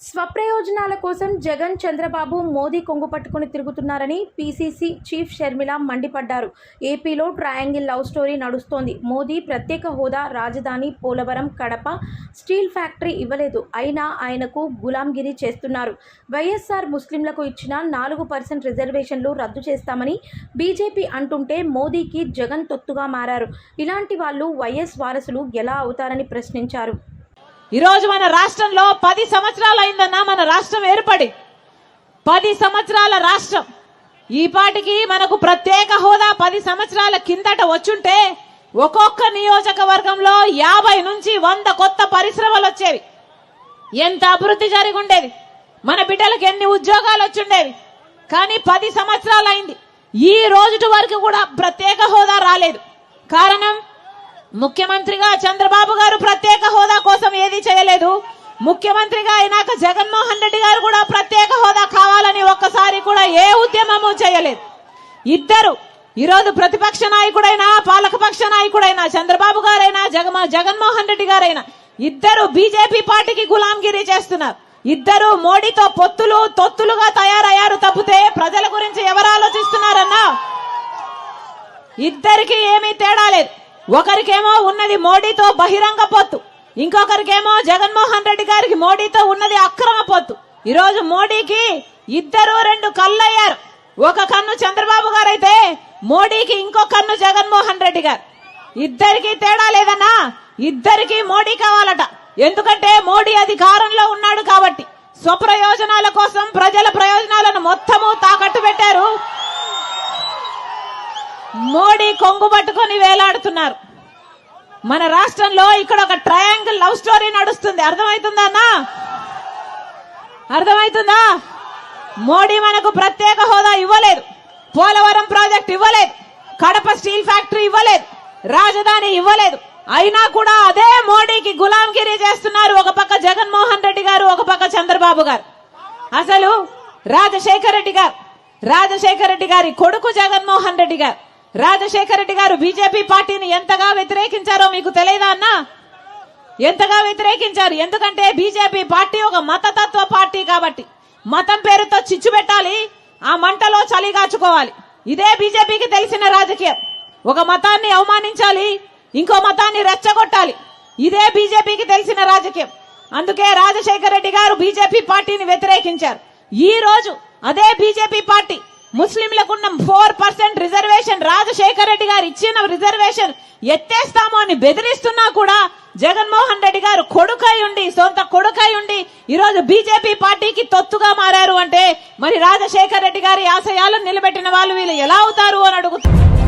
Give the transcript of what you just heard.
స్వప్రయోజనాల కోసం జగన్ చంద్రబాబు మోదీ కొంగు పట్టుకుని తిరుగుతున్నారని పీసీసీ చీఫ్ షర్మిల మండిపడ్డారు. ఏపీలో ట్రయాంగిల్ లవ్ స్టోరీ నడుస్తోంది. మోదీ ప్రత్యేక హోదా, రాజధాని, పోలవరం, కడప స్టీల్ ఫ్యాక్టరీ ఇవ్వలేదు. అయినా ఆయనకు గులాంగిరి చేస్తున్నారు. వైఎస్ఆర్ ముస్లింలకు ఇచ్చిన 4% రిజర్వేషన్లు రద్దు చేస్తామని బీజేపీ అంటుంటే మోదీకి జగన్ తొత్తుగా మారారు. ఇలాంటి వాళ్ళు వైఎస్ వారసులు ఎలా అవుతారని ప్రశ్నించారు. ఈరోజు మన రాష్ట్రంలో 10 సంవత్సరాలు అయిందన్నా మన రాష్ట్రం ఏర్పడి 10 సంవత్సరాల రాష్ట్రం. ఈ పాటికి మనకు ప్రత్యేక హోదా 10 సంవత్సరాల కిందట వచ్చుంటే ఒక్కొక్క నియోజకవర్గంలో 50 నుంచి 100 కొత్త పరిశ్రమలు వచ్చేవి. ఎంత అభివృద్ధి జరిగి ఉండేది, మన బిడ్డలకు ఎన్ని ఉద్యోగాలు వచ్చుండేవి. కానీ 10 సంవత్సరాలు అయింది, ఈ రోజు వరకు కూడా ప్రత్యేక హోదా రాలేదు. కారణం, ముఖ్యమంత్రిగా చంద్రబాబు గారు ప్రత్యేక హోదా కోసం ఏది చేయలేదు. ముఖ్యమంత్రిగా అయినాక జగన్మోహన్ రెడ్డి గారు కూడా ప్రత్యేక హోదా కావాలని ఒక్కసారి కూడా ఏ ఉద్యమము చేయలేదు. ఇద్దరు ఈరోజు ప్రతిపక్ష నాయకుడైనా పాలకపక్ష నాయకుడైనా చంద్రబాబు గారైనా జగన్మోహన్ రెడ్డి గారైనా ఇద్దరు బీజేపీ పార్టీకి గులాంగిరి చేస్తున్నారు. ఇద్దరు మోడీతో తొత్తులుగా తయారయ్యారు తప్పితే ప్రజల గురించి ఎవరు ఆలోచిస్తున్నారన్నా? ఇద్దరికి ఏమీ తేడా లేదు. ఒకరికేమో ఉన్నది మోడీతో బహిరంగ పొత్తు, ఇంకొకరికేమో జగన్మోహన్ రెడ్డి గారికి మోడీతో ఉన్నది అక్రమ పొత్తు. ఈరోజు మోడీకి ఇద్దరు 2 కళ్ళు అయ్యారు. ఒక కన్ను చంద్రబాబు గారు అయితే మోడీకి ఇంకో కన్ను జగన్మోహన్ రెడ్డి గారు. ఇద్దరికి తేడా లేదన్నా, ఇద్దరికి మోడీ కావాలట. ఎందుకంటే మోడీ అధికారంలో ఉన్నాడు కాబట్టి స్వప్రయోజనాల కోసం ప్రజల ప్రయోజనాలను మొత్తము తాకట్టు పెట్టారు. మోడీ కొంగు పట్టుకొని వేలాడుతున్నారు. మన రాష్ట్రంలో ఇక్కడ ఒక ట్రయాంగిల్ లవ్ స్టోరీ నడుస్తుంది. అర్థమవుతుందా అన్నా? అర్థమవుతుందా? మోడీ మనకు ప్రత్యేక హోదా ఇవ్వలేదు, పోలవరం ప్రాజెక్ట్ ఇవ్వలేదు, కడప స్టీల్ ఫ్యాక్టరీ ఇవ్వలేదు, రాజధాని ఇవ్వలేదు. అయినా కూడా అదే మోడీకి గులాంగిరి చేస్తున్నారు. ఒక పక్క జగన్మోహన్ రెడ్డి గారు, ఒక పక్క చంద్రబాబు గారు. అసలు రాజశేఖర రెడ్డి గారి కొడుకు జగన్మోహన్ రెడ్డి గారు, రాజశేఖర రెడ్డి గారు బీజేపీ పార్టీని ఎంతగా వ్యతిరేకించారో మీకు తెలియదా అన్నా? ఎంతగా వ్యతిరేకించారు? ఎందుకంటే బీజేపీ పార్టీ ఒక మతతత్వ పార్టీ కాబట్టి మతం పేరుతో చిచ్చు పెట్టాలి, ఆ మంటలో చలిగాచుకోవాలి. ఇదే బీజేపీకి తెలిసిన రాజకీయం. ఒక మతాన్ని అవమానించాలి, ఇంకో మతాన్ని రెచ్చగొట్టాలి. ఇదే బీజేపీకి తెలిసిన రాజకీయం. అందుకే రాజశేఖర రెడ్డి గారు బీజేపీ పార్టీని వ్యతిరేకించారు. ఈ రోజు అదే బీజేపీ పార్టీ ముస్లింలకున్న 4% రిజర్వేషన్, రాజశేఖర రెడ్డి గారు ఇచ్చిన రిజర్వేషన్ ఎత్తేస్తాము అని బెదిరిస్తున్నా కూడా జగన్మోహన్ రెడ్డి గారు సొంత కొడుకై ఉండి ఈరోజు బీజేపీ పార్టీకి తొత్తుగా మారారు అంటే మరి రాజశేఖర రెడ్డి గారి ఆశయాలను నిలబెట్టిన వాళ్ళు వీళ్ళు ఎలా అవుతారు అని అడుగుతున్నారు.